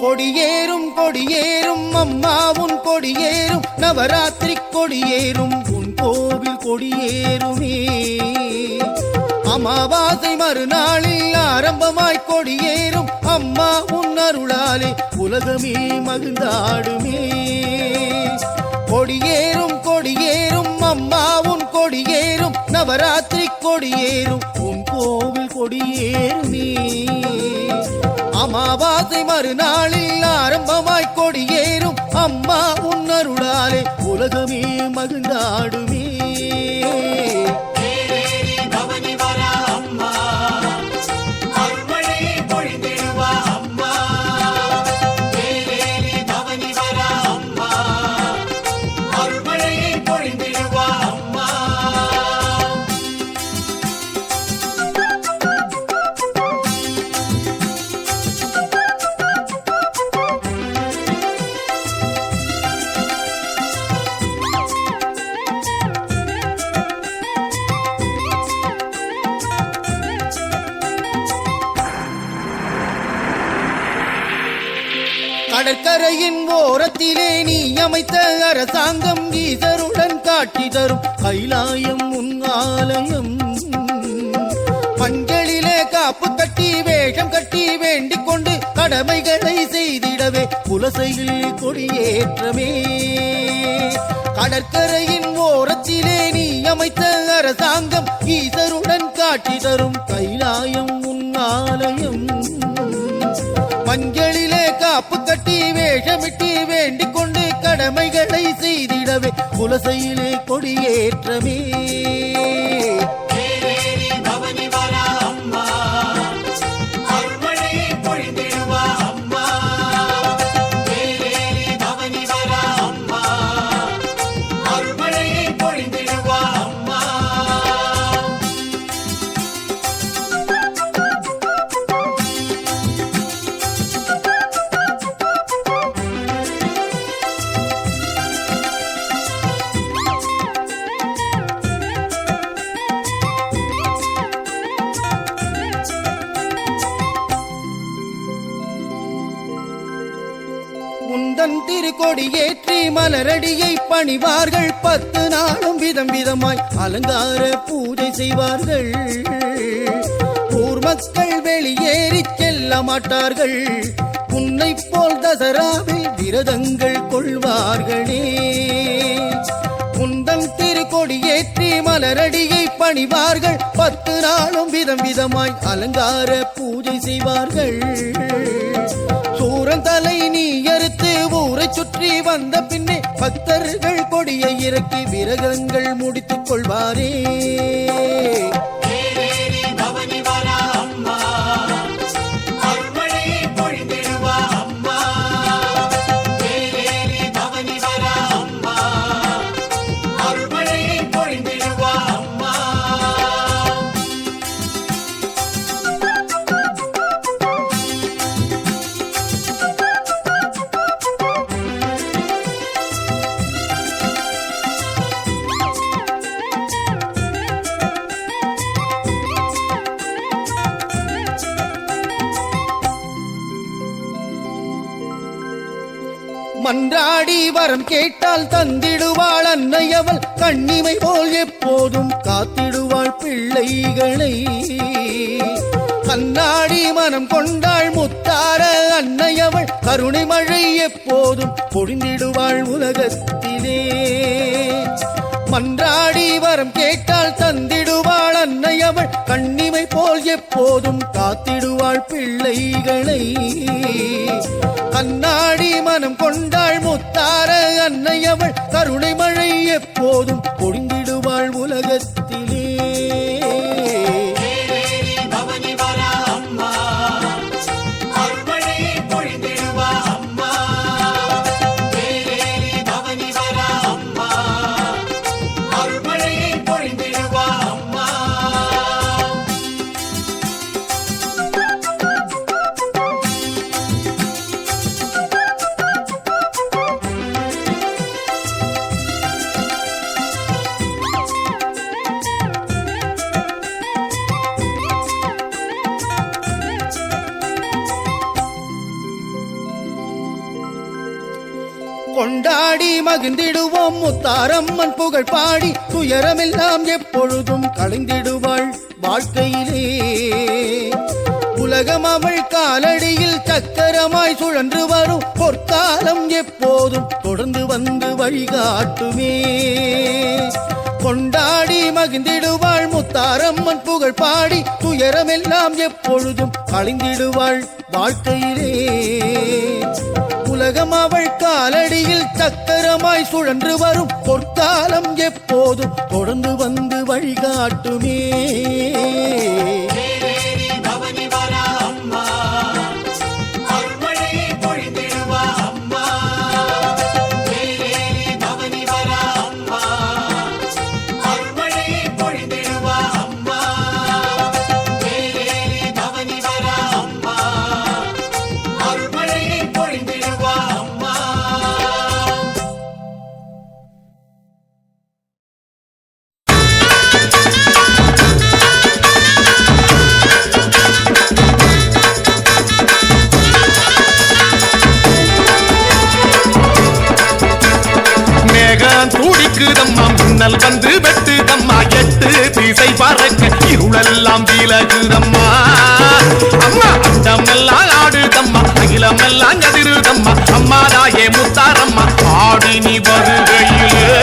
கொடியேறும் கொடியேறும் அம்மாவுன் கொடியேறும் நவராத்திரி கொடியேறும் உன் கோவில் கொடியேறுமே. அமாவாசை மறுநாளில் ஆரம்பமாய் கொடியேறும் அம்மா உன் அருளாலே உலகமே மகிழ்ந்தாடுமே. கொடியேறும் கொடியேறும் அம்மா உன் கொடியேறும் நவராத்திரி கொடியேறும் உன் கோவில் கொடியேறுமே. அமாவாசை மறுநாளில் ஆரம்பமாய் கொடியேறும் அம்மா உன் அருளாலே உலகமே மகிழ்ந்தாடுமே. கடற்கரையின் ஓரத்திலே நீ அமைத்த அரசாங்கம் ஈசருடன் காட்சி தரும் கைலாயம் உன் ஆலயம். மஞ்சளிலே காப்பு கட்டி வேஷம் கட்டி வேண்டிக் கொண்டு கடமைகளை செய்திடவே புலசையில் கொடியேற்றமே. கடற்கரையின் ஓரத்திலே நீ அமைத்த அரசாங்கம் ஈசருடன் காட்சி தரும் கைலாயம் உன் ஆலயம். மஞ்சளிலே காப்பு கட்டி வேஷமிட்டு வேண்டிக் கொண்டு கடமைகளை செய்திடவே புலசையிலே கொடியேற்றமே. உந்தன் திருக்கொடியேற்றி மலரடியை பணிவார்கள். 10 நாளும் விதம் விதமாய் அலங்கார பூஜை செய்வார்கள். ஊர் மக்கள் வெளியேறி செல்ல மாட்டார்கள். உன்னை போல் தசராவில் விரதங்கள் கொள்வார்களே. உந்தன் திருக்கொடியேற்றி மலரடியை பணிவார்கள். 10 நாளும் விதம் விதமாய் அலங்கார பூஜை செய்வார்கள். சூரந்தலை நீ அறுத்து ஊரை சுற்றி வந்த பின்னே பக்தர்கள் கொடியை இறக்கி விரதங்கள் முடித்துக் கொள்வாரே. மன்றாடி வரம் கேட்டால் தந்திடுவாள் அன்னையவள். கண்ணிமை போல் எப்போதும் காத்திடுவாள் பிள்ளைகளை. கண்ணாடி மனம் கொண்டாள் முத்தார அன்னையவள். கருணை மழை எப்போதும் பொழிந்திடுவாள் உலகத்திலே. மன்றாடி வரம் கேட்டால் தந்திடுவாள் அன்னையவள். கண்ணிமை போல் எப்போதும் காத்திடுவாள் பிள்ளைகளை. கண்ணாடி மனம் கொண்டாள் முத்தார அன்னையவள். கருணை மழை எப்போதும் பொழிந்திடுவாள் உலகத்திலே. மகிழ்ந்திடுவோம் முத்தாரம்மன் புகழ் பாடி துயரமெல்லாம் எப்பொழுதும் களைந்திடுவாள் வாழ்க்கையிலே. உலகம் அவள் காலடியில் சக்கரமாய் சுழன்று வரும் பொற்காலம் எப்போதும் தொடர்ந்து வந்து வழிகாட்டுமே. கொண்டாடி மகிழ்ந்திடுவாள் முத்தாரம்மன் புகழ் பாடி துயரமெல்லாம் எப்பொழுதும் களைந்திடுவாள் வாழ்க்கையிலே. உலகம் அவள் காலடியில் சக்கரமாய் சுழன்று வரும் பொற்காலம் எப்போதும் தொடர்ந்து வந்து வழிகாட்டுமே. மின்னல் வந்து வெட்டுதம்மா எட்டு திசை பறக்க இருளெல்லாம் விலகுதம்மா. அம்மா அண்டமெல்லாம் ஆடுதம்மா அகிலமெல்லாம் கதிருதம்மா. அம்மா தாயே முத்தாரம்மா ஆடி நீ வருகையிலே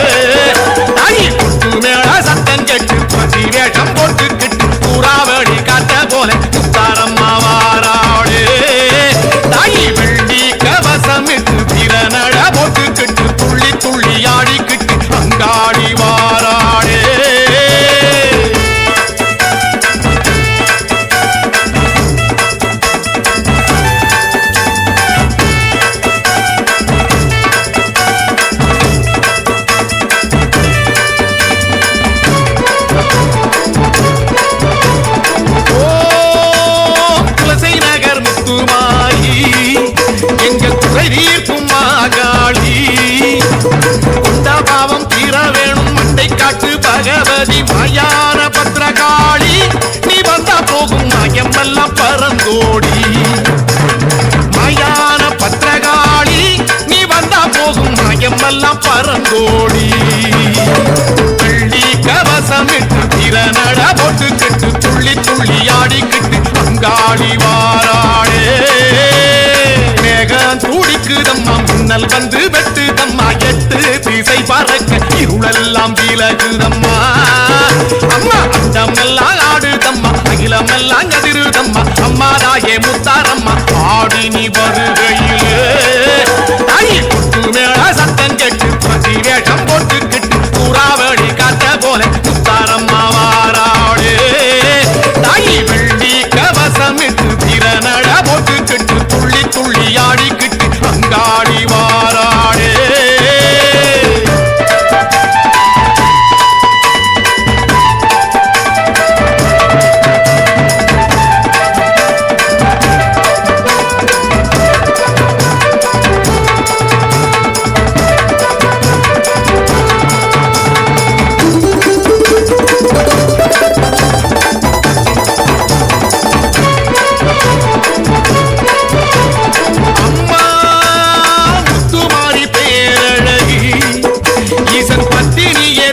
தாயி கொட்டு மேள சத்தம் கேட்டு பசி வேஷம் போட்டுக்கிட்டு பூராவடி காட்ட போல முத்தாரம்மா வாராடு. தாயி வெள்ளி கவசமிட்டு திறனட போட்டுக்கிட்டு துள்ளி துள்ளி ஆடிக்கிட்டு அங்காடி வாராடே. துளசி நகர் முத்துமாயி எங்கள் துறை தீர்க்கும் மாகாளி. பாவம் தீர வேணும் மண்டை காட்டு பகவதி மாயான பத்திரகாளி. நீ வந்தா போகும் மாயமெல்லாம் பரங்கோடி. மாயான பத்திரகாளி நீ வந்தா போகும் மாயமெல்லாம் பரங்கோடி. வெள்ளி கவசமிட்டு திறனட போட்டுக்கிட்டு துள்ளி துள்ளி ஆடிக்கிட்டு அங்காடி வாராடே. மேகம் துடிக்குதம்மா மின்னல் வந்து வெட்டுதம்மா எட்டு திசை பறக்க இருளெல்லாம் விலகுதம்மா. அம்மா அண்டமெல்லாம் ஆடுதம்மா அகிலமெல்லாம் கதிருதம்மா. அம்மா தாயே முத்தாரம்மா ஆடி நீ வருகையிலே தாயி கொட்டு மேள சத்தம் கேட்டு பசி வேஷம் போட்டுக்கிட்டு பூராவடி காட்ட போல முத்தாரம்மா வாராடு. தாயி வெள்ளி கவசமிட்டு திறனட போட்டுக்கிட்டு துள்ளி துள்ளி ஆடிக்கிட்டு அங்காடி வாராடே.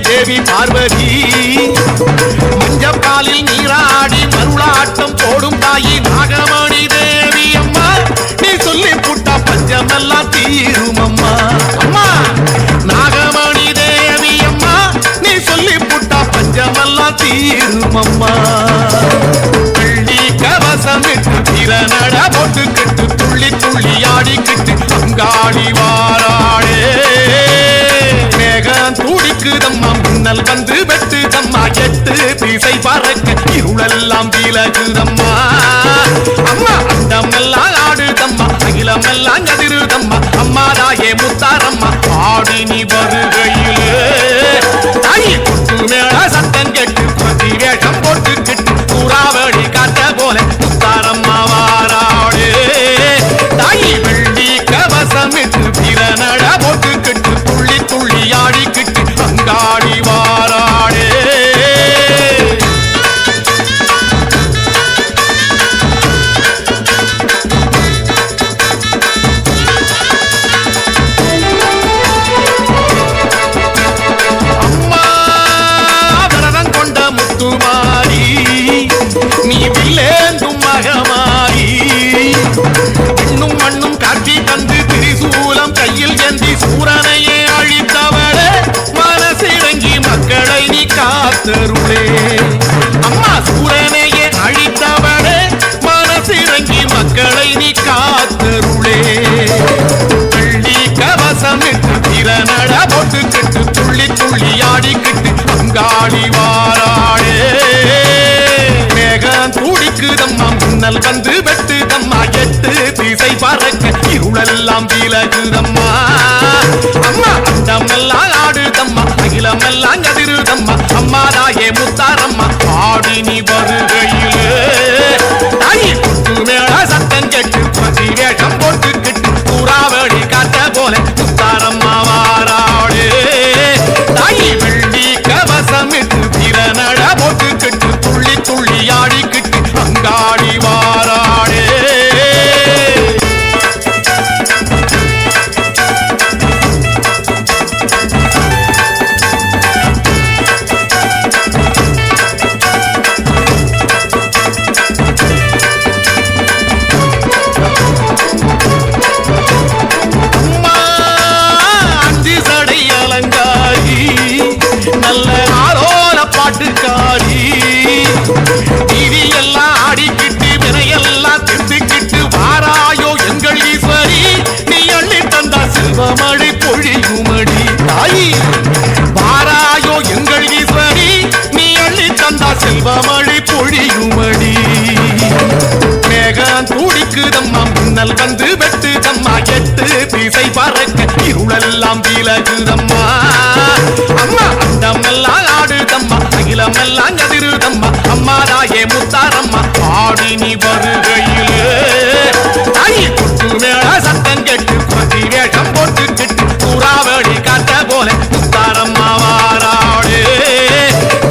தேவி பார்வதி மஞ்சப்பாலில் நீராடி மருளாட்டம் போடும் தாயி நாகமணி தேவி. அம்மா நீ சொல்லி புட்டா பஞ்சமெல்லாம் தீரும் அம்மா. அம்மா நாகமணி தேவி அம்மா நீ சொல்லி புட்டா பஞ்சமெல்லாம் தீரும் அம்மா. வெள்ளி கவசமிட்டு திறனட போட்டுக்கிட்டு துள்ளி துள்ளி ஆடிக்கிட்டு அங்காடி வாராடே. மேகம் துடிக்குதம்மா மின்னல் வந்து வெட்டுதம்மா எட்டு திசை பறக்க இருளெல்லாம் விலகுதம்மா. அம்மா அண்டமெல்லாம் ஆடுதம்மா அகிலமெல்லாம் கதிருதம்மா. அம்மா தாயே முத்தாரம்மா ஆடி நீ வருகையிலே தாயி கொட்டு மேள சத்தம் கேட்டு பசி வேஷம் போட்டுக்கிட்டு பூராவடி காட்ட போல முத்தாரம்மா வாராடு. தாயி வெள்ளி கவசமிட்டு திறனட போட்டுக்கிட்டு துள்ளி துள்ளி ஆடிக்கிட்டு அங்காடி வாராடே. காத்தருளே. அம்மா சூரனையே அழித்தவளே மனசிறங்கி மக்களை நீ காத்தருளே. வெள்ளி கவசமிட்டு திறனட போட்டுக்கிட்டு துள்ளி துள்ளி ஆடிக்கிட்டு அங்காளி வாராளே. மேகம் துடிக்குதம்மா முன்னல் வந்து வெட்டுதம்மா எட்டு திசை பறக்க இருளெல்லாம் விலகுதம்மா. அம்மா அண்டமெல்லாம் ஆடுதம்மா அகிலமெல்லாம் கதிருதம்மா. அம்மா தாயே முத்தாரம்மா ஆடி நீ வருகையிலே தாயி குட்டு மேல சத்தம் கேட்டு பசி வேஷம் போட்டுக்கிட்டு புறாவடி காட்ட போல முத்தாரம்மா வாராளே. தாயி வெள்ளி கவசமிட்டு திறனட போட்டுக்கிட்டு துள்ளி துள்ளி ஆடிக்கிட்டு அங்காடி வாராளே. அம்மா அஞ்சு சடை அலங்காரி நல்ல ஆரோல பாட்டுக்காரி. டிவி எல்லாம் ஆடிக்கிட்டு வினையெல்லாம் திட்டுக்கிட்டு வாராயோ எங்கள் ஈஸ்வரி. நீ அள்ளி தந்தா செல்வமழை பொழியுமடி தாயி. வாராயோ எங்கள் ஈஸ்வரி நீ அள்ளி தந்தா செல்வமழை பொழியுமடி. மேகம் துடிக்குதம்மா முன்னல் வந்து வெட்டுதம்மா எட்டு திசை பறக்க இருளெல்லாம் விலகுதம்மா. அம்மா அண்டமெல்லாம் ஆடுதம்மா அகிலமெல்லாம் கதிருதம்மா. அம்மா தாயே முத்தாரம்மா ஆடி நீ வருகையிலே தாயி குட்டு மேல சத்தம் கேட்டு பசி வேஷம் போட்டுக்கிட்டு புறாவடி காட்ட போல முத்தாரம்மா வாராளே.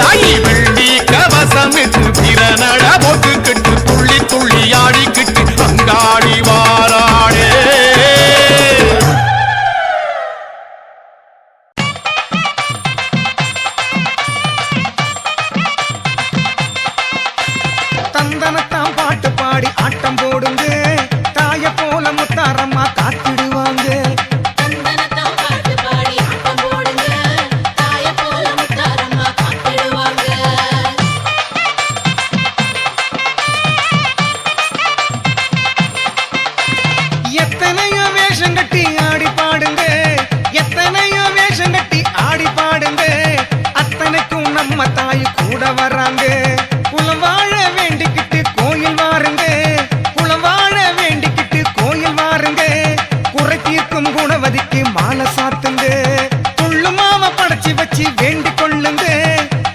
தாயி வெள்ளி கவசமிட்டு திறனட போட்டுக்கிட்டு துள்ளி துள்ளி ஆடிக்கிட்டு அங்காடி வாராளே. தந்தனத்தான் பாட்டு பாடி ஆட்டம் போடுங்க தாய போல முத்தாரம்மா காத்திடுவாங்க. தந்தனத்தான் பாட்டு பாடி ஆட்டம் போடுங்க தாய போல முத்தாரம்மா காத்திடுவாங்க. எத்தனையோ வேஷம் கட்டி ஆடி பாடுங்க எத்தனையோ வேஷம் கட்டி ஆடி பாடுங்க. அத்தனைக்கும் நம்ம தாய் கூட வராங்க. குலம் வாழ வேண்டிக்கிட்டு கோயில் வாருங்க குலம் வாழ வேண்டிக்கிட்டு கோயில் வாருங்க. குறை தீர்க்கும் குணவதிக்கு மாலை சாத்துங்க. துள்ளு மாவ படைச்சி வச்சு வேண்டிக் கொள்ளுங்க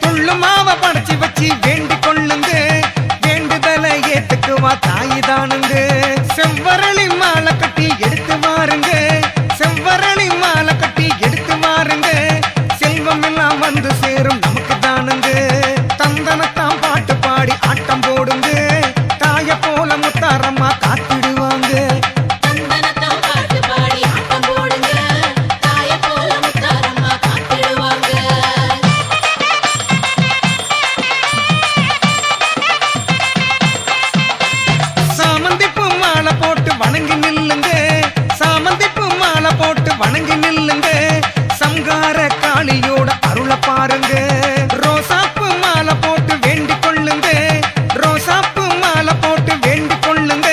துள்ளு மாவ படைச்சி வச்சு வேண்டிக் கொள்ளுங்க. வேண்டுதலை ஏத்துக்குவா தாய் தானுங்க. செவ்வரளி மாலை கட்டி எடுத்து வாருங்க செவ்வரளி மாலை கட்டி எடுத்து வாருங்க. செல்வம் எல்லாம் வந்து சேரும் நமக்கு தானுங்க. தந்தனத்தான் பாட்டு பாடி ஆட்டம் போடுங்க தாய போல முத்தாரம்மா காத்திடுவாங்க. தந்தனத்தான் பாட்டு பாடி ஆட்டம் போடுங்க தாய போல முத்தாரம்மா காத்திடுவாங்க. சாமந்திப்பு மாலை போட்டு வணங்கி நில்லுங்க சாமந்திப்பு மாலை போட்டு வணங்கி நில்லுங்க. சங்கார காளியோட அருளை பாருங்க. ரோசாப்பு மாலை போட்டு வேண்டிக் கொள்ளுங்க ரோசாப்பு மாலை போட்டு வேண்டிக் கொள்ளுங்க.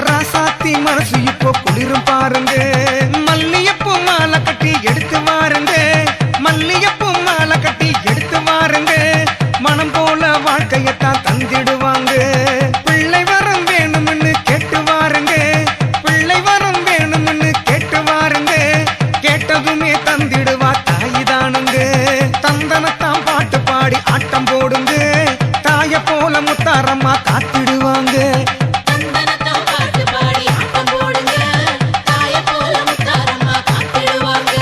ராசாத்தி மனசு இப்போ குளிரும் பாருங்க. மல்லியப்பு மாலை கட்டி எடுத்து வாருங்க மல்லியப்பு மாலை கட்டி எடுத்து வாருங்க. மனம் போல வாழ்க்கையத்தான் தந்திடுவாங்க. பிள்ளை வரம் வேணும்னு கேட்டு வாருங்க பிள்ளை வரம் வேணும்னு கேட்டு வாருங்க. கேட்டதுமே தந்திடுவா தாய் தானுங்க. தந்தனத்தான் பாட்டு பாடி ஆட்டம் போடுங்க தாய போல முத்தாரம்மா காத்திடுவாங்க. தந்தனத்தான் பாட்டு பாடி ஆட்டம் போடுங்க தாய போல முத்தாரம்மா காத்திடுவாங்க.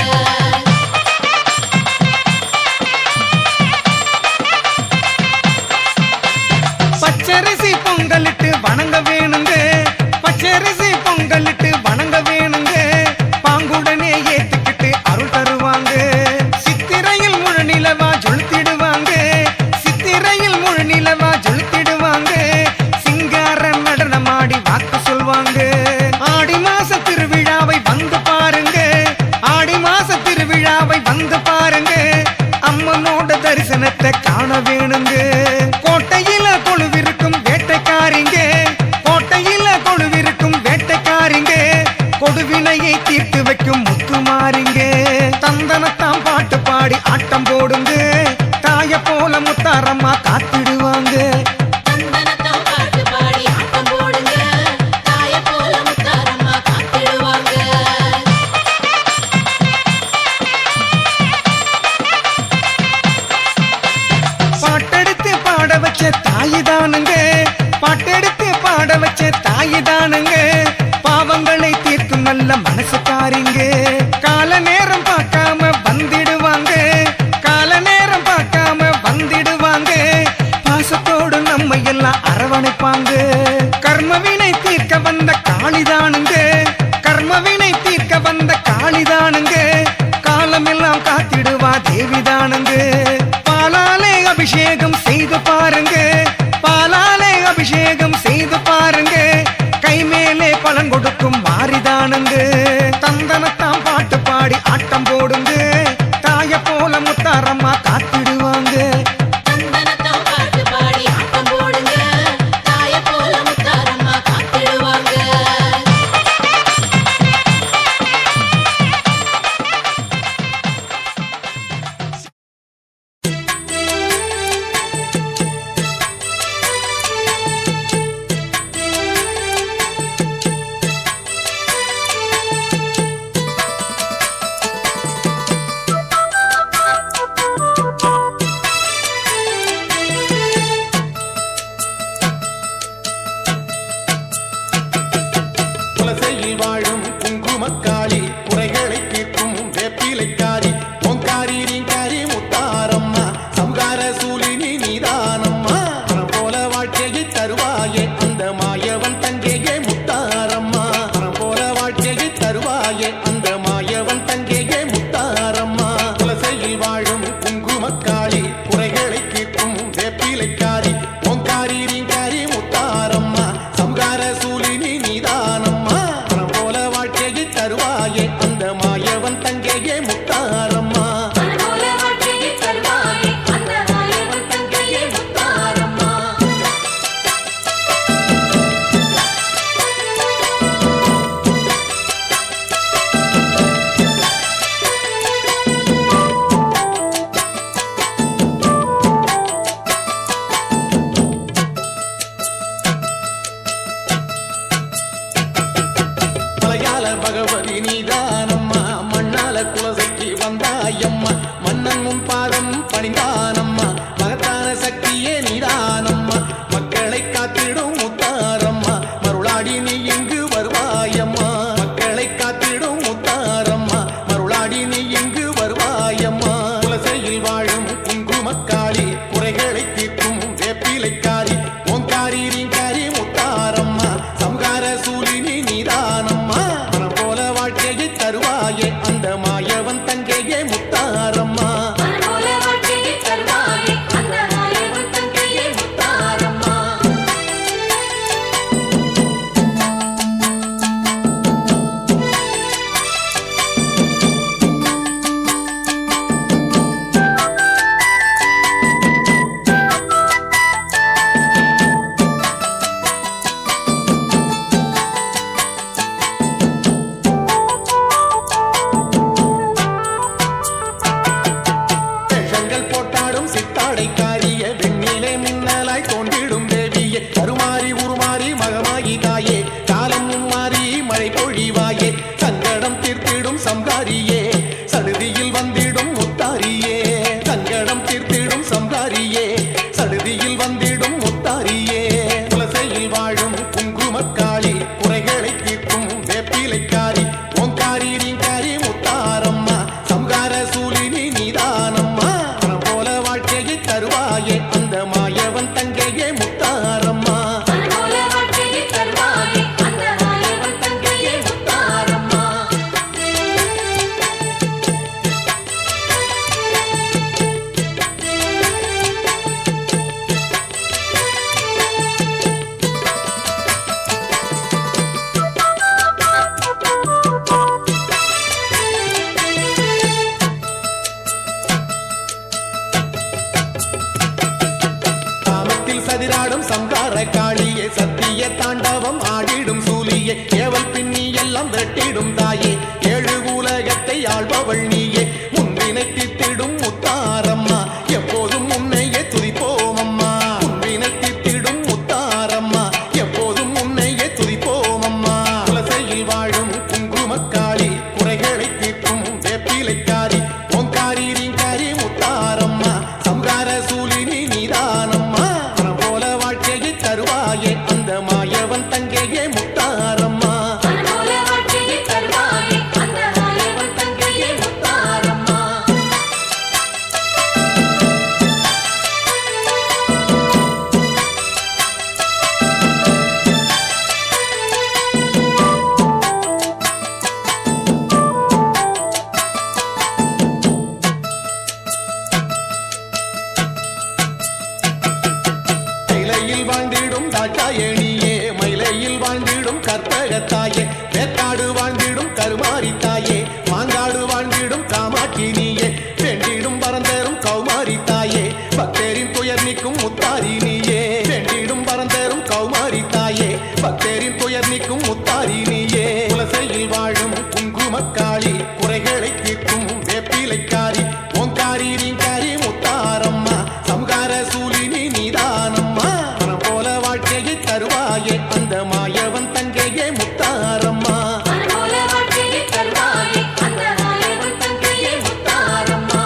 பச்சரிசி பொங்கலிட்டு வணங்க வேணுங்க பச்சரிசி பொங்கலிட்டு வணங்க வேணுங்க. பாங்குடனே ஏத்துக்கிட்டு அருள் தருவாங்க. சித்திரையில் முழு நிலவா ஜொலித்திடுவாங்க சித்திரையில் முழு நிலவா ஜொலித்திடுவாங்க. சிங்கார நடனமாடி வாக்கு சொல்வாங்க. ஆடி மாச திருவிழாவை வந்து பாருங்க ஆடி மாச திருவிழாவை வந்து பாருங்க. அம்மனோட தரிசனத்தை காண வேணுங்க. கோட்டையில கொழுவிருக்கும் வேட்டைக்காரிங்க, கோட்டையில கொழுவிருக்கும் வேட்டைக்காரிங்க, கொடுவினையை தீர்த்து வைக்கும் முத்துமாரிங்க. தந்தனத்தாம் பாட்டு பாடி ஆட்டம் போடுங்க, தாய போல முத்தாரம்மா காத்திடுவாங்க. தந்தனத்தாம் பாட்டு பாடி ஆட்டம் போடுங்க, தாய போல முத்தாரம்மா காத்திடுவாங்க. பாட்டெடுத்து பாட வச்ச தாயிதானுங்க, பாட்டெடுத்து பாட வச்ச தாயிதானுங்க, பாவங்களை தீர்க்கும் நல்ல மனசுக்காரிங்க. கால நேரம் பார்க்காம வந்திடுவாங்க, கால நேரம் பார்க்காம வந்திடுவாங்க, பாசத்தோடு நம்ம எல்லாம் அரவணைப்பாங்க. கர்மவினை தீர்க்க வந்த காளிதானுங்க, கர்மவினை தீர்க்க வந்த காளிதானுங்க, காலமெல்லாம் காத்திடுவா தேவிதானுங்க. பாலாலே அபிஷேகம் செய்து பாருங்க, பாலாலே அபிஷேகம் செய்து பாருங்க, கை மேலே பலன் கொடுக்கும் மாறிதானுங்க. தந்தனத்தாம் பாட்டு பாடி ஆட்டம் போடுங்க, தாய போல முத்தாரம்மா காத்திடுவாங்க. தந்தனத்தாம் பாட்டு பாடி ஆட்டம் போடுங்க, தாய போல முத்தாரம்மா காத்திடுவாங்க. குலசையில் வாழும் குங்குமக்காளி, குறைகளை தீர்க்கும் வேப்பிலைக்காரி, பொங்காரி ரீங்காரி முத்தாரம்மா, சம்கார சூலினி நீதானம்மா, மரம் போல வாழ்க்கையை தருவாயே அந்த மாயவன் தங்கேயே முத்தாரம்மா, மரம் போல வாழ்க்கையை தருவாயே அந்த மாயவன் தங்கேயே முத்தாரம்மா. குலசையில் வாழும் குங்குமக்காளி, குறைகளை தீர்க்கும் வேப்பிலைக்காரி, பொங்காரி ரீங்காரி முத்தாரம்மா, சம்கார சூலினி நீதானம்மா, மரம் போல வாழ்க்கையை தருவாயே அந்த மாயவன் தங்கேயே முத்தாரம்மா. போல வாழ்க்கையை தருவாயே அந்த மாயவன் தங்கையே முத்தாரம்மா. மலையாள பகவதி நீதானம்மா, மண்ணால குலசைக்கு வந்தாயம்மா, மன்னன் முன் பாதம் பணிந்தானம்மா, மகத்தான சக்தியே நீதானம்மா, மக்களை காத்திடும் முத்தாரம்மா, மருளாடி நீ இங்கு வருவாயம்மா, மக்களை காத்திடும் முத்தாரம்மா, மருளாடி நீ இங்கு வருவாயம்மா. குலசையில் வாழும் குங்குமக்காளி, குறைகளை தீர்க்கும் வேப்பிலைக்காரி, ஓங்காரி ரீங்காரி முத்தாரம்மா, சம்கார சூலினி நீதானம்மா, மனம் போல வாழ்க்கையை தருவாயே அந்த மாயவன் தங்கேயே முத்தாரம்மா. போல வாழ்க்கையை தருவாயே அந்த மாயவன் தங்கையே முத்தாரம்மா. வேஷங்கள் போட்டாடும் சித்தாடைக்காரிய, வெண்ணிலே மின்னலாய் தோன்றிடும் தேவியே, கருமாறி உருமாறி மகமாகி தாயே, காலம் மாறி மழை பொழிவாயே, சங்கடம் தீர்த்திடும் சம்காரியே, சடுதியில் வந்திடும் முத்தாரியே, சங்கடம் தீர்த்திடும் சம்காரியே, சடுதியில் வந்திடும் முத்தாரியே. குலசையில் வாழும் குங்குமக்காளி, குறைகளை தீர்க்கும் வேப்பிலைக்காரி, ஓங்காரி ரீங்காரி முத்தாரம்மா, சம்கார சூலினி நீதானம்மா, மனம் போல வாழ்க்கையை தருவாயே அந்த மாயவன் தங்கேயே முத்தாரம்மா. போல வாழ்க்கையை தருவாயே அந்த மாயவன் தங்கையே முத்தாரம்மா. கதிராடும் சங்கார காளியே சத்திய தாண்டவம் ஆடிடும் சூலியே ஏவல் பின்னி எல்லாம் வெட்டிடும் தாயே ஏழு உலகத்தை ஆள்பவள் நீயே முன்வினை தித்திடும் முத்தாரம்மா எப்போதும் உன்னையே துதிப்போம் அம்மா முன்வினை தித்திடும் முத்தாரம்மா எப்போதும் உன்னையே துதிப்போம் அம்மா குலசையில் வாழும் குங்குமக்காளி குறைகளை தீர்க்கும் வேப்பிலைக்காரி ஓங்காரி ரீங்காரி முத்தாரம்மா சம்கார சூலினி நீதானம்மா மனம் போல வாழ்க்கையை தருவாயே அந்த மாயவன் தங்கையே முத்தாரம்மா மனமோல வாழ்க்கையை தருவாயே அந்த மாயவன் தங்கையே முத்தாரம்மா மயிலையில் வாழ்ந்திடும் தாட்டாயணியே மயிலையில் வாழ்ந்திடும் கற்பகத்தாயே வேற்காடு வாழ்ந்திடும் கருமாரி தாயே மாங்காடு வாழ்ந்திடும் காமாட்சி நீயே வேண்டிடும் பரந்தரும் கௌமாரி தாயே பக்தரின் துயர் நீக்கும் முத்தாரி நீயே வேண்டிடும் பரந்தரும் கௌமாரி தாயே பக்தரின் துயர் நீக்கும் முத்தாரி நீயே குலசையில் வாழும் குங்குமக்காளி குறைகளை தீர்க்கும் வேப்பிலைக்காரி ஓங்காரி ரீங்காரி முத்தாரம்மா சம்கார சூலினி நீதானம்மா மனம் போல வாழ்க்கையை தருவாயே அந்த மாயவன் தங்கையே முத்தாரம்மா மனமோல வாழ்க்கையை தருவாயே அந்த மாயவன் தங்கையே முத்தாரம்மா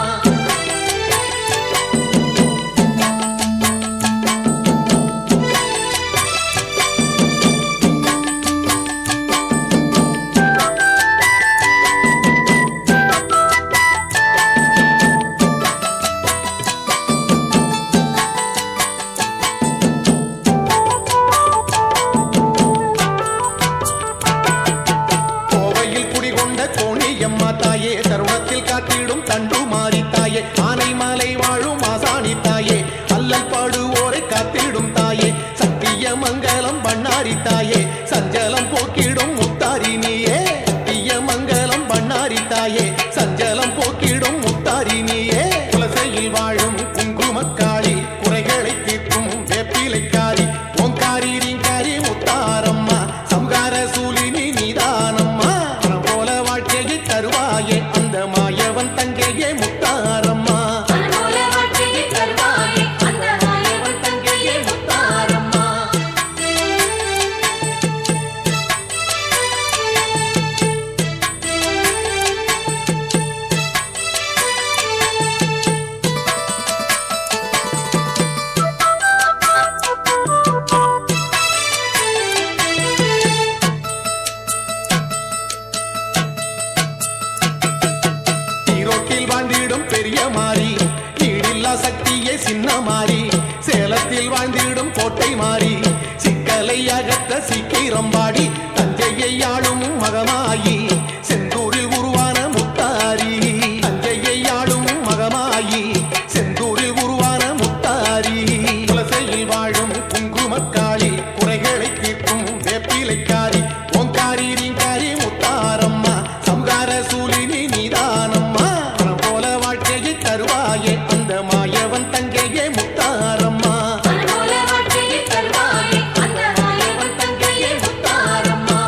கோவையில் குடிகொண்ட கோணியம்மா தாயே தருணத்தில் காத்திடும் தண்டு மாறி தாயே ஆனைமலை வாழும் மாசாணி தாயே அல்லல் பாடுவோரை காத்திடும் தாயே சத்திய மங்கலம் பண்ணாரி தாயே சஞ்சலம் போக்கிடும் முத்தாரி நீயே சத்திய மங்கலம் பண்ணாரி தாயே சஞ்சலம் போக்கிடும் முத்தாரி நீயே குலசையில் வாழும் குங்குமக்காளி குறைகளை தீர்க்கும் வேப்பிலைக்காரி ஓங்காரி ரீங்காரி முத்தாரம்மா சம்கார சூலினி நீதானம்மா மனம் போல வாழ்க்கையை தருவாயே அந்த மாயவன் தங்கையே முத்தாரம்மா மனமோல வாழ்க்கையை தருவாயே அந்த மாயவன் தங்கையே முத்தாரம்மா ஈரோட்டில் வாழ்ந்திடும் பெரிய மாறி ஈடில்லா சக்தியே சின்ன மாறி சேலத்தில் வாழ்ந்திடும் கோட்டை மாறி சிக்கலை அகற்ற சீக்கிரம் பாடி தஞ்சையை ஆளும் மகமாயி செந்தூரில் உருவான முத்தாரி தஞ்சையை ஆளும் மகமாயி செந்தூரில் உருவான முத்தாரி குலசையில் வாழும் குங்குமக்காளி குறைகளை தீர்க்கும் வேப்பிலைக்காரி ஓங்காரி ரீங்காரி முத்தாரம்மா சம்கார சூலினி நீதானம்மா மனம் போல வாழ்க்கையை தருவாயே அந்த மாயவன் தங்கையே முத்தாரம்மா மனமோல வாழ்க்கையை தருவாயே அந்த மாயவன் தங்கையே முத்தாரம்மா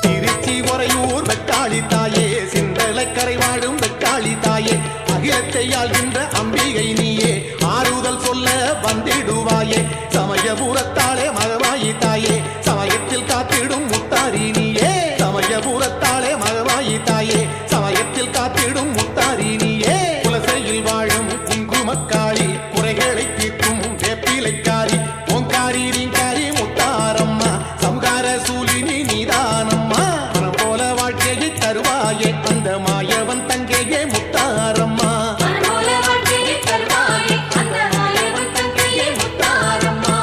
திருச்சி உறையூர் வெக்காளி தாயே சிந்தலக்கரை வாழும் வெக்காளி தாயே அகிலத்தை ஆள்கின்ற அம்பிகை நீயே ஆறுதல் சொல்ல வந்திடுவாயே சமயபுரத்தாளே மகமாயி தாயே சமயத்தில் காத்திடும் முத்தாரி நீயே சமயபுரத்தாளே மகமாயி தாயே சமயத்தில் காத்திடும் முத்தாரி நீயே குலசையில் வாழும் குங்குமக்காளி குறைகளை தீர்க்கும் வேப்பிலைக்காரி ஓங்காரி ரீங்காரி முத்தாரம்மா சம்கார சூலினி நீதானம்மா மனம் போல வாழ்க்கையை தருவாயே அந்த மாயவன் தங்கையே முத்தாரம்மா மனமோல வாழ்க்கையை தருவாயே அந்த மாயவன் தங்கையே முத்தாரம்மா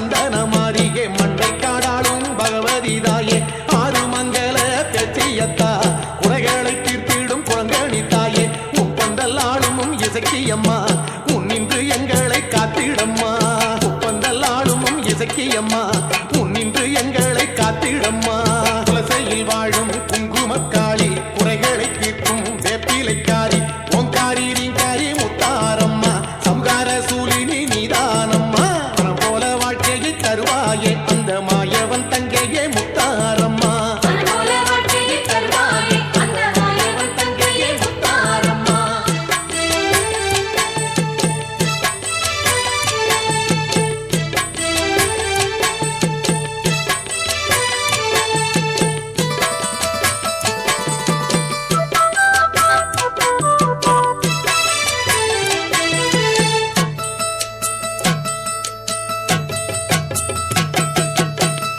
சந்தன மாறியே மண்டை காடாளும் பகவதி தாயே ஆறுமங்கல பேச்சியத்தா குறைகளை தீர்த்திடும் குரங்கணி தாயே முப்பந்தல் ஆளும் இசக்கியம்மா முன்னின்று எங்களை காத்திடம்மா முப்பந்தல் ஆளும் இசக்கியம்மா முன்னின்று எங்களை காத்திடம்மா குலசையில் வாழும் குங்குமக்காளி குறைகளை தீர்க்கும் வேப்பிலைக்காரி ஓங்காரி நீங்காரி முத்தாரம்மா சம்கார சூலினி நீதானம்மா மனம் போல வாழ்க்கையை தருவாயே அந்த மாயவன் தங்கையே முத்தாரம்மா மனமோல வாழ்க்கையை தருவாயே அந்த மாயவன் தங்கையே முத்தாரம்மா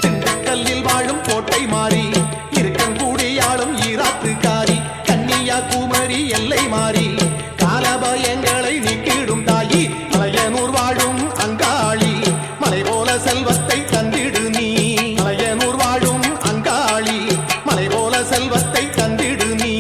திண்டுக்கல்லில் வாழும் கோட்டை மாறி இருக்கங்கூடியாளும் ஈராத்துக்காரி கன்னியாகுமரி எல்லை மாறி காலபயங்களை நீக்கிடும் தாயி மலையனூர் வாழும் அங்காளி மலை போல செல்வத்தை தந்திடு நீ மலையனூர் வாழும் அங்காளி மலை போல செல்வத்தை தந்திடு நீ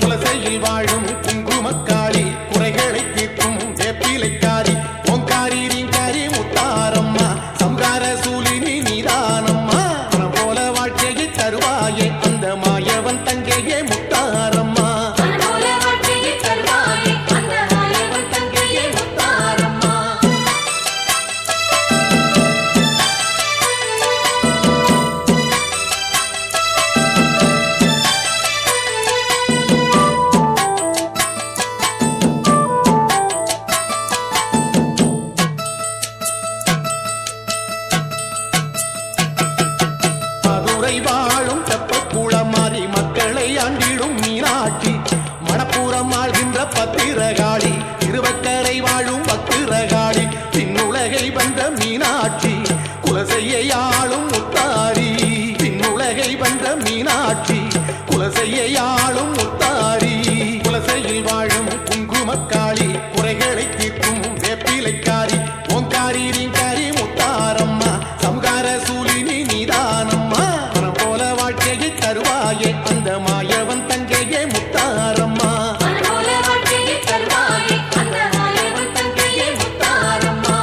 குலசையில் வாழும் குங்குமக்காளி குறைகளை தீர்க்கும் வேப்பிலைக்காரி ஓங்காரி நீங்காரி முத்தாரம்மா சம்கார சூலினி நீதானம்மா மனம் போல வாழ்க்கையை தருவாயே அந்த மாயவன் தங்கையே முத்தாரம்மா மனமோல வாழ்க்கையை தருவாயே அந்த மாயவன் தங்கையே முத்தாரம்மா மதுரை வாழும் தெப்பக்குளம் மாறி மக்களை ஆண்டிடும் மீனாட்சி மணப்புறம் ஆழ்கின்ற பத்திரகாளி திருவக்கரை வாழும் பத்திரகாளி பின்னுலகை வந்த மீனாட்சி குலசையை ஆளும் முத்தாரி பின்னுலகை வந்த மீனாட்சி குலசையை ஆளும் முத்தாரி குலசையில் வாழும் குங்குமக்காளி குறைகளை தீர்க்கும் வேப்பிலைக்காரி ஓங்காரி நீங்காரி முத்தாரம்மா சம்கார சூலினி நீதானம்மா மனம் போல வாழ்க்கையை தருவாயே அந்த மாயவன் தங்கையே முத்தாரம்மா மனமோல வாழ்க்கையை தருவாயே அந்த மாயவன் தங்கையே முத்தாரம்மா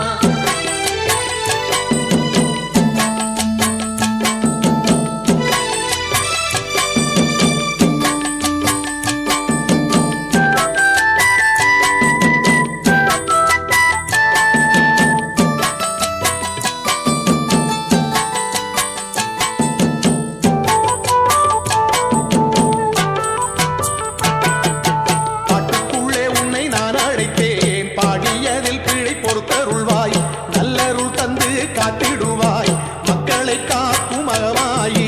பாட்டுக்குள்ளே உன்னை நான் அழைத்தேன் பாடியதில் கிளை பொறுத்தருள்வாய் நல்லருள் தந்து காத்திடுவாய் மக்களை காக்கும் மகமாயி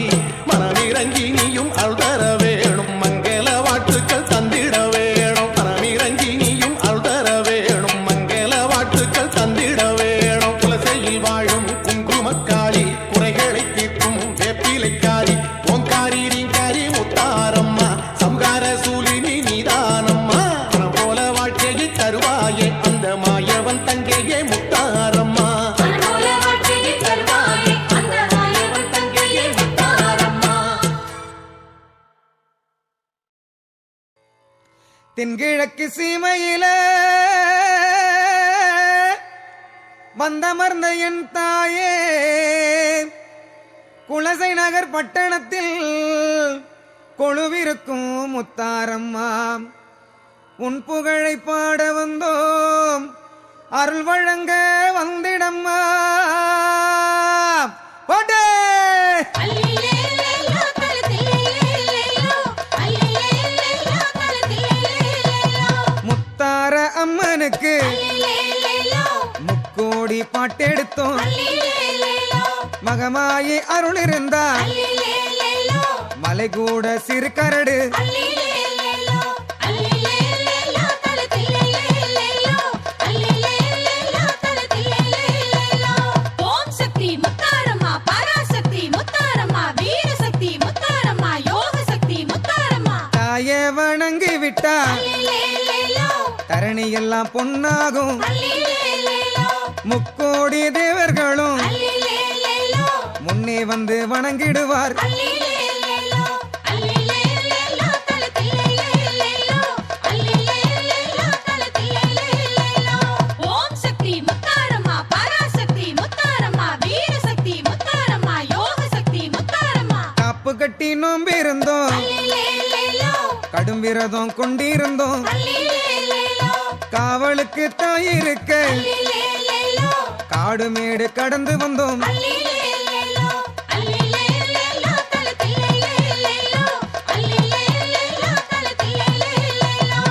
மனமிறங்கி நீயும் அருள் தர வேணும் மங்கள வாழ்த்துக்கள் தந்திட வேணும் மனமிறங்கி நீயும் அருள் தர வேணும் மங்கள வாழ்த்துக்கள் தந்திட வேணும் குலசையில் வாழும் குங்குமக்காளி குறைகளை தீர்க்கும் வேப்பிலைக்காரி ஓங்காரி நீங்காரி முத்தாரம்மா சம்கார சூலினி நீதானம்மா மனம் போல வாழ்க்கையை தருவாயே அந்த மாயவன் தங்கையே முத்தாரம்மா மனமோல வாழ்க்கையை தருவாயே அந்த மாயவன் தங்கையே முத்தாரம்மா தென்கிழக்கு சீமையில வந்தமர்ந்த என் தாயே குலசை நகர் பட்டணத்தில் கொழுவிருக்கும் முத்தாரம்மா உன் புகழை பாட வந்தோம் அருள் வழங்க வந்திடம்மா போட்டே அல்லேலேலோ தலதிலேலேலோ அல்லேலேலோ தலதிலேலேலோ முத்தார அம்மனுக்கு அல்லேலேலோ முக்கோடி பாட்டெடுத்தோம் அல்லேலேலோ மகமாயி அருள் இருந்தா அல்லேலேலோ மலை கூட சிறு கரடு அல்லேலேலோ அல்லேலேலோ தலதிலேலேலோ அல்லேலேலோ தலதிலேலேலோ ஓம் சக்தி முத்தாரம்மா பராசக்தி முத்தாரம்மா வீரசக்தி முத்தாரம்மா யோக சக்தி முத்தாரம்மா தாயே வணங்கி விட்டா அல்லேலேலோ தரணி எல்லாம் பொன்னாகும் அல்லேலேலோ முக்கோடி தேவர்களும் அல்லேலேலோ முன்னே வந்து வணங்கிடுவார். அல்லிலேலேலோ, அல்லிலேலேலோ, தலத்திலேலேலேலோ, அல்லிலேலேலோ, தலத்திலேலேலேலோ. ஓம் சக்தி முத்தாரம்மா, பராசக்தி முத்தாரம்மா, வீரசக்தி முத்தாரம்மா, யோக சக்தி முத்தாரம்மா. காப்பு கட்டி நோம்பிருந்தோம், அல்லிலேலேலோ, கடும் விரதம் கொண்டிருந்தோம். அல்லிலேலேலோ, காவலுக்கு தாயிருக்க அல்லிலேலேலோ, காடுமேடு கடந்து வந்தோம். அல்லிலேலேலோ, அல்லிலேலேலோ, தலத்திலேலேலேலோ, அல்லிலேலேலோ, தலத்திலேலேலேலோ.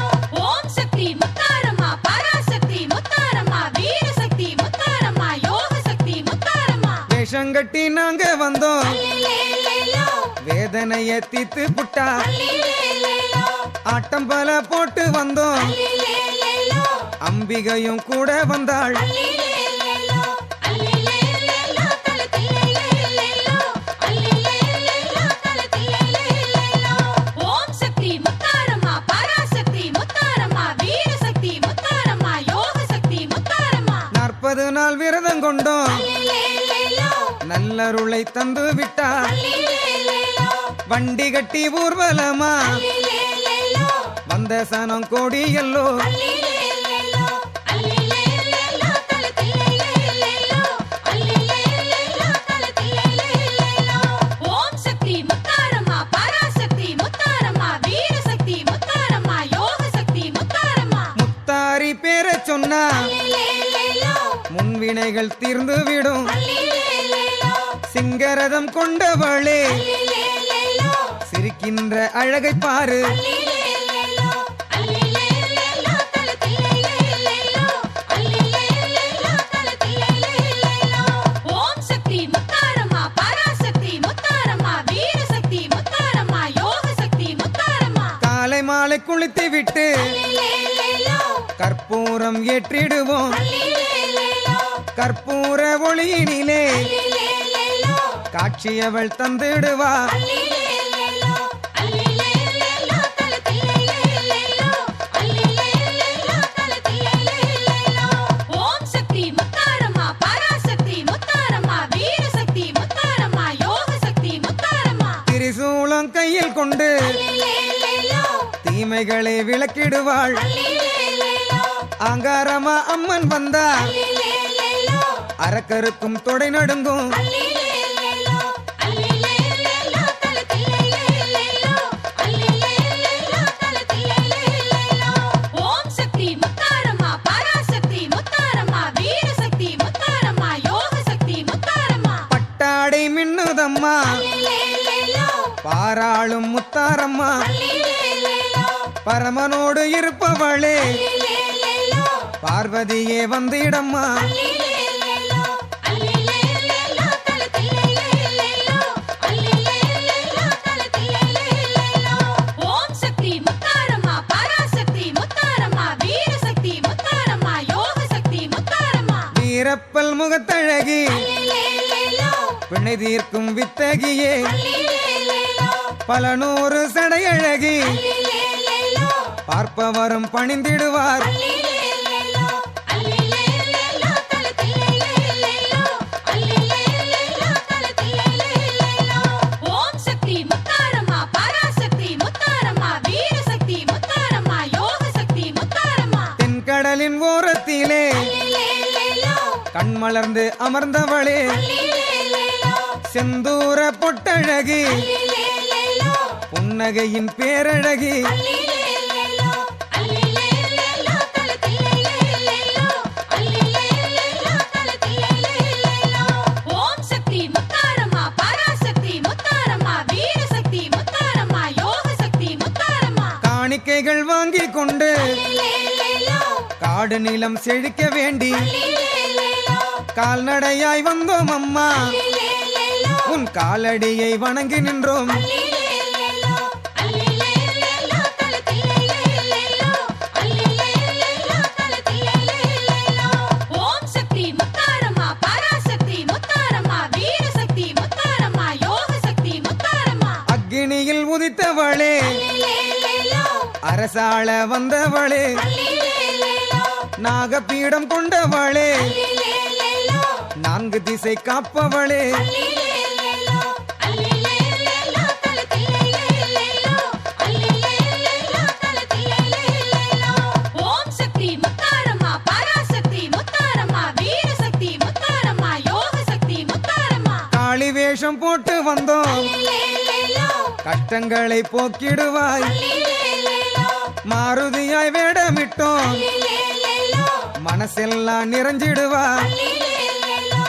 ஓம் சக்தி முத்தாரம்மா, பராசக்தி முத்தாரம்மா, வீரசக்தி முத்தாரம்மா, யோக சக்தி முத்தாரம்மா. வேஷங்கட்டி நாங்க வந்தோம், அல்லிலேலேலோ, வேதனைய தீத்து புட்டா. அல்லிலேலேலோ, ஆட்டம் பல போட்டு வந்தோம், அல்லிலேலேலோ, அம்பிகையும் கூட வந்தாள். அல்லிலேலேலோ, அல்லிலேலேலோ, தலத்திலேலேலேலோ, அல்லிலேலேலோ, தலத்திலேலேலேலோ. ஓம் சக்தி முத்தாரம்மா, பராசக்தி முத்தாரம்மா, வீரசக்தி முத்தாரம்மா, யோக சக்தி முத்தாரம்மா. 40 நாள் விரதம் கொண்டோம், அல்லிலேலேலோ, நல்லருளை தந்து விட்டார். அல்லிலேலேலோ, வண்டி கட்டி ஊர்வலமா அல்லிலேலேலோ, வந்த சனம் கோடி எல்லோ. அல்லிலேலேலோ, அல்லிலேலேலோ, தலத்திலேலேலேலோ, அல்லிலேலேலோ, தலத்திலேலேலேலோ. ஓம் சக்தி முத்தாரம்மா, பராசக்தி முத்தாரம்மா, வீரசக்தி முத்தாரம்மா, யோக சக்தி முத்தாரம்மா. முத்தாரி பேரை சொன்னா அல்லிலேலேலோ, முன்வினைகள் தீர்ந்து விடும். அல்லிலேலேலோ, சிங்கரதம் கொண்டவளே அல்லிலேலேலோ, சிரிக்கின்ற அழகை பாரு. அல்லிலேலேலோ, அல்லிலேலேலோ, தலத்திலேலேலேலோ, அல்லிலேலேலோ, தலத்திலேலேலேலோ. ஓம் சக்தி முத்தாரம்மா, பராசக்தி முத்தாரம்மா, வீரசக்தி முத்தாரம்மா, யோக சக்தி முத்தாரம்மா. காலை மாலை குளித்து விட்டு அல்லிலேலேலோ, கற்பூரம் ஏற்றிடுவோம். அல்லிலேலேலோ, கற்பூர ஒளியினிலே அல்லிலேலேலோ, காட்சியவள் தந்திடுவா. அல்லிலேலேலோ, அல்லிலேலேலோ, தலத்திலேலேலேலோ, அல்லிலேலேலோ, தலத்திலேலேலேலோ. ஓம் சக்தி முத்தாரம்மா, பராசக்தி முத்தாரம்மா, வீரசக்தி முத்தாரம்மா, யோக சக்தி முத்தாரம்மா. திரிசூலம் கையில் கொண்டு அல்லிலேலேலோ, தீமைகளை விளக்கிடுவாள். அல்லிலேலேலோ, ஆங்காரமா அம்மன் வந்தா அல்லிலேலேலோ, அரக்கருக்கும் தொடை நடுங்கும். அல்லிலேலேலோ, அல்லிலேலேலோ, தலத்திலேலேலேலோ, அல்லிலேலேலோ, தலத்திலேலேலேலோ. ஓம் சக்தி முத்தாரம்மா, பராசக்தி முத்தாரம்மா, வீரசக்தி முத்தாரம்மா, யோக சக்தி முத்தாரம்மா. பட்டாடை மின்னுதம்மா அல்லிலேலேலோ, பாராளும் முத்தாரம்மா. அல்லிலேலேலோ, பரமனோடு இருப்பவளே அல்லிலேலேலோ, பார்வதியே வந்திடம்மா. அல்லிலேலேலோ, அல்லிலேலேலோ, தலத்திலேலேலேலோ, அல்லிலேலேலோ, தலத்திலேலேலேலோ. ஓம் சக்தி முத்தாரம்மா, பராசக்தி முத்தாரம்மா, வீரசக்தி முத்தாரம்மா, யோக சக்தி முத்தாரம்மா. வீரப்பல் முகத்தழகி அல்லிலேலேலோ, பிணை தீர்க்கும் வித்தகியே அல்லிலேலேலோ, பல நூறு சடையழகி அல்லிலேலேலோ, பார்ப்பவரும் பணிந்திடுவார். அல்லிலேலேலோ, அல்லிலேலேலோ, தலத்திலேலேலேலோ, அல்லிலேலேலோ, தலத்திலேலேலேலோ. ஓம் சக்தி முத்தாரம்மா, பராசக்தி முத்தாரம்மா, வீரசக்தி முத்தாரம்மா, யோக சக்தி முத்தாரம்மா. தென்கடலின் ஓரத்திலே அல்லிலேலேலோ, கண்மலர்ந்து அமர்ந்தவளே அல்லிலேலேலோ, செந்தூர பொட்டழகி அல்லிலேலேலோ, புன்னகையின் பேரழகி அல்லிலேலேலோ, அல்லிலேலேலோ, தலத்திலேலேலேலோ, அல்லிலேலேலோ, தலத்திலேலேலேலோ. ஓம் சக்தி முத்தாரம்மா, பராசக்தி முத்தாரம்மா, வீரசக்தி முத்தாரம்மா, யோக சக்தி முத்தாரம்மா. காணிக்கைகள் வாங்கி கொண்டு அல்லிலேலேலோ, காடு நிலம் செழிக்க வேண்டி அல்லிலேலேலோ, கால்நடையாய் வந்தோம் அம்மா. அல்லிலேலேலோ, உன் காலடியை வணங்கி நின்றோம். அல்லிலேலேலோ, அல்லிலேலேலோ, தலத்திலேலேலேலோ, அல்லிலேலேலோ, தலத்திலேலேலேலோ. ஓம் சக்தி முத்தாரம்மா, பராசக்தி முத்தாரம்மா, வீரசக்தி முத்தாரம்மா, யோக சக்தி முத்தாரம்மா. அக்கினியில் உதித்தவளே அல்லிலேலேலோ, அரசாள வந்தவளே அல்லிலேலேலோ, நாகபீடம் கொண்டவளே அல்லிலேலேலோ, 4 திசை காப்பவளே அல்லிலேலேலோ, வேஷம் போட்டு வந்தோம் அல்லேலேலோ கஷ்டங்களை போக்கிடுவாய் அல்லேலேலோ மாருதியாய் வேடமிட்டோம் அல்லேலேலோ மனசெல்லாம் நிறைஞ்சிடுவாய் அல்லேலேலோ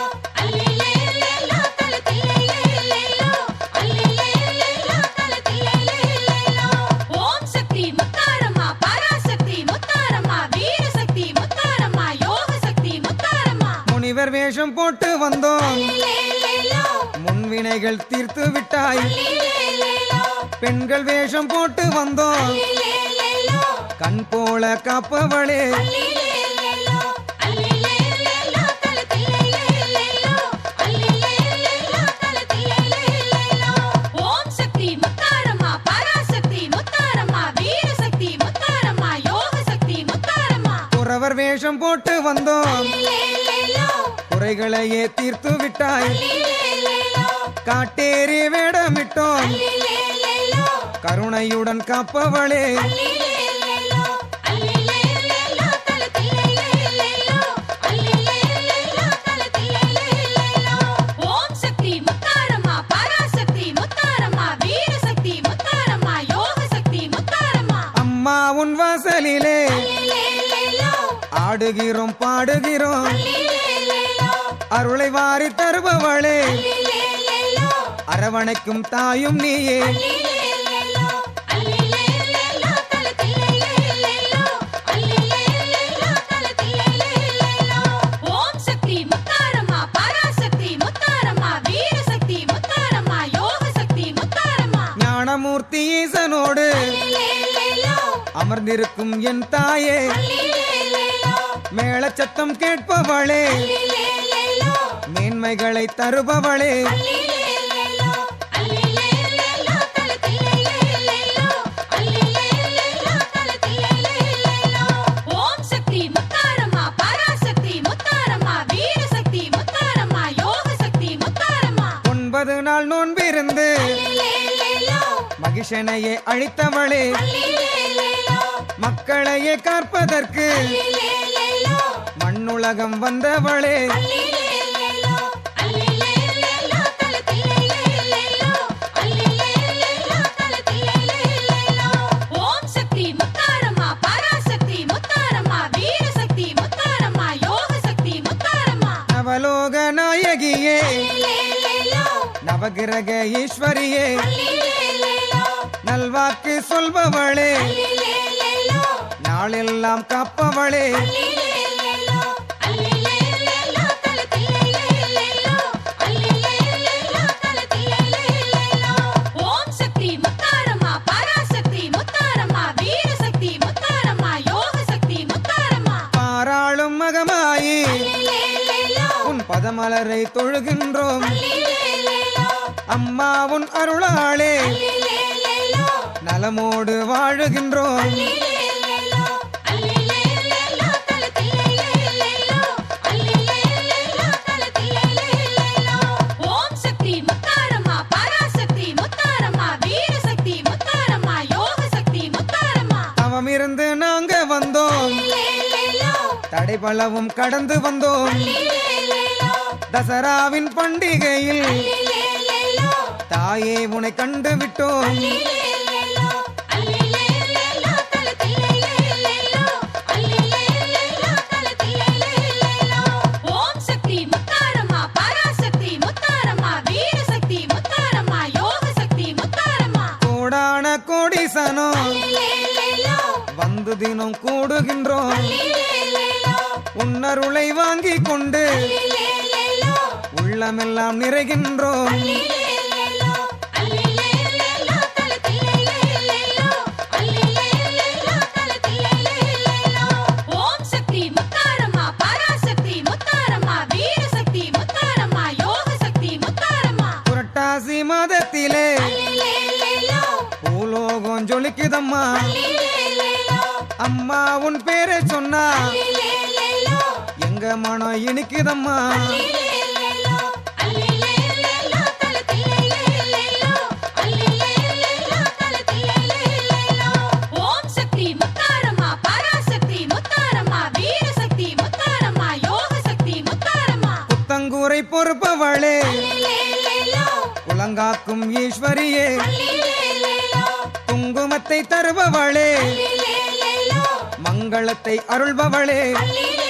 அல்லேலேலோ தலத்தில்லேலேலோ அல்லேலேலோ தலத்தில்லேலேலோ ஓம் சக்தி முத்தாரம்மா பராசக்தி முத்தாரம்மா வீரசக்தி முத்தாரம்மா யோக சக்தி முத்தாரம்மா முனிவர் வேஷம் போட்டு வந்தோம் அல்லேலேலோ முன்வினைகள் தீர்த்து விட்டாய் அல்லேலேலோ பெண்கள் வேஷம் போட்டு வந்தோம் அல்லேலேலோ கண் போல காப்பவளே அல்லேலேலோ அல்லேலேலோ தலத்தில்லேலேலோ அல்லேலேலோ தலத்தில்லேலேலோ ஓம் சக்தி முத்தாரம்மா பராசக்தி முத்தாரம்மா வீரசக்தி முத்தாரம்மா யோக சக்தி முத்தாரம்மா குறவர் வேஷம் போட்டு வந்தோம் அல்லேலேலோ குறைகளையே தீர்த்து விட்டாய் அல்லேலேலோ காட்டேரி வேடமிட்டோம் அல்லேலேலோ கருணையுடன் காப்பவளே அல்லேலேலோ அல்லேலேலோ தலத்தில்லேலேலோ அல்லேலேலோ தலத்தில்லேலேலோ ஓம் சக்தி முத்தாரம்மா பராசக்தி முத்தாரம்மா வீரசக்தி முத்தாரம்மா யோக சக்தி முத்தாரம்மா அம்மா உன் வாசலிலே அல்லேலேலோ ஆடுகிறோம் பாடுகிறோம் அல்லேலேலோ அருளை வாரி தருபவளே அல்லேலேலோ அரவணைக்கும் தாயும் நீயே அல்லேலேலோ அல்லேலேலோ தலத்தில்லேலேலோ அல்லேலேலோ தலத்தில்லேலேலோ ஓம் சக்தி முத்தாரம்மா பராசக்தி முத்தாரம்மா வீரசக்தி முத்தாரம்மா யோக சக்தி முத்தாரம்மா ஞானமூர்த்தி ஈசனோடு அல்லேலேலோ அமர்ந்திருக்கும் என் தாயே அல்லேலேலோ மேளச்சத்தம் கேட்பவளே அல்லேலேலோ மேன்மைகளை தருபவளே அல்லேலேலோ அல்லேலேலோ தலத்தில்லேலேலோ அல்லேலேலோ தலத்தில்லேலேலோ ஓம் சக்தி முத்தாரம்மா பராசக்தி முத்தாரம்மா வீரசக்தி முத்தாரம்மா யோக சக்தி முத்தாரம்மா 9 நாள் நோன்பிருந்து அல்லேலேலோ மகிஷனையே அழித்தவளே அல்லேலேலோ மக்களையே காப்பதற்கு அல்லேலேலோ மண்ணுலகம் வந்தவளே அல்லேலேலோ அல்லேலேலோ தலத்தில்லேலேலோ அல்லேலேலோ தலத்தில்லேலேலோ ஓம் சக்தி முத்தாரம்மா பராசக்தி முத்தாரம்மா வீரசக்தி முத்தாரம்மா யோக சக்தி முத்தாரம்மா நவலோக நாயகியே அல்லேலேலோ நவகிரக ஈஸ்வரியே அல்லேலேலோ நல்வாக்கு சொல்பவளே அல்லேலேலோ நாளெல்லாம் காப்பவளே அல்லேலேலோ அல்லேலேலோ தலத்தில்லேலேலோ அல்லேலேலோ தலத்தில்லேலேலோ ஓம் சக்தி முத்தாரம்மா பராசக்தி முத்தாரம்மா வீரசக்தி முத்தாரம்மா யோக சக்தி முத்தாரம்மா பாராளும் மகமாயி அல்லேலேலோ உன் பதமலரை தொழுகின்றோம் அல்லேலேலோ அம்மா உன் அருளாளே அல்லேலேலோ நலமோடு வாழுகின்றோம் அல்லேலேலோ அல்லேலேலோ தலத்தில்லேலேலோ அல்லேலேலோ தலத்தில்லேலேலோ ஓம் சக்தி முத்தாரம்மா பராசக்தி முத்தாரம்மா வீரசக்தி முத்தாரம்மா யோக சக்தி முத்தாரம்மா தவமிருந்து நாங்க வந்தோம் அல்லேலேலோ தடைபலவும் கடந்து வந்தோம் அல்லேலேலோ தசராவின் பண்டிகையில் அல்லேலேலோ தாயே உன்னை கண்டு விட்டோம் அல்லேலேலோ அல்லேலேலோ தலத்தில்லேலேலோ அல்லேலேலோ தலத்தில்லேலேலோ ஓம் சக்தி முத்தாரம்மா பராசக்தி முத்தாரம்மா வீரசக்தி முத்தாரம்மா யோக சக்தி முத்தாரம்மா கோடான கோடிசனோ அல்லேலேலோ வந்து தினம் கூடுகின்றோம் அல்லேலேலோ உன்னருளை வாங்கிக் கொண்டு அல்லேலேலோ உள்ளமெல்லாம் நிறைகின்றோம் அல்லேலேலோ அல்லேலேலோ தலத்தில்லேலேலோ அல்லேலேலோ தலத்தில்லேலேலோ ஓம் சக்தி முத்தாரம்மா பராசக்தி முத்தாரம்மா வீரசக்தி முத்தாரம்மா யோக சக்தி முத்தாரம்மா புரட்டாசி மாதத்திலே அல்லேலேலோ பூலோகம் ஜொலிக்குதம்மா அல்லேலேலோ அம்மா உன் பேரை சொன்னா அல்லேலேலோ எங்க மனம் இனிக்குதம்மா அல்லேலேலோ அல்லேலேலோ தலத்தில்லேலேலோ அல்லேலேலோ தலத்தில்லேலேலோ ஓம் சக்தி முத்தாரம்மா பராசக்தி முத்தாரம்மா வீரசக்தி முத்தாரம்மா யோக சக்தி முத்தாரம்மா புத்தங்கூரை பொறுப்பவளே அல்லேலேலோ நலங்காக்கும் ஈஸ்வரியே அல்லிலேலேலோ, குங்குமத்தை தருபவளே அல்லிலேலேலோ, மங்களத்தை அருள்பவளே அல்லிலேலேலோ,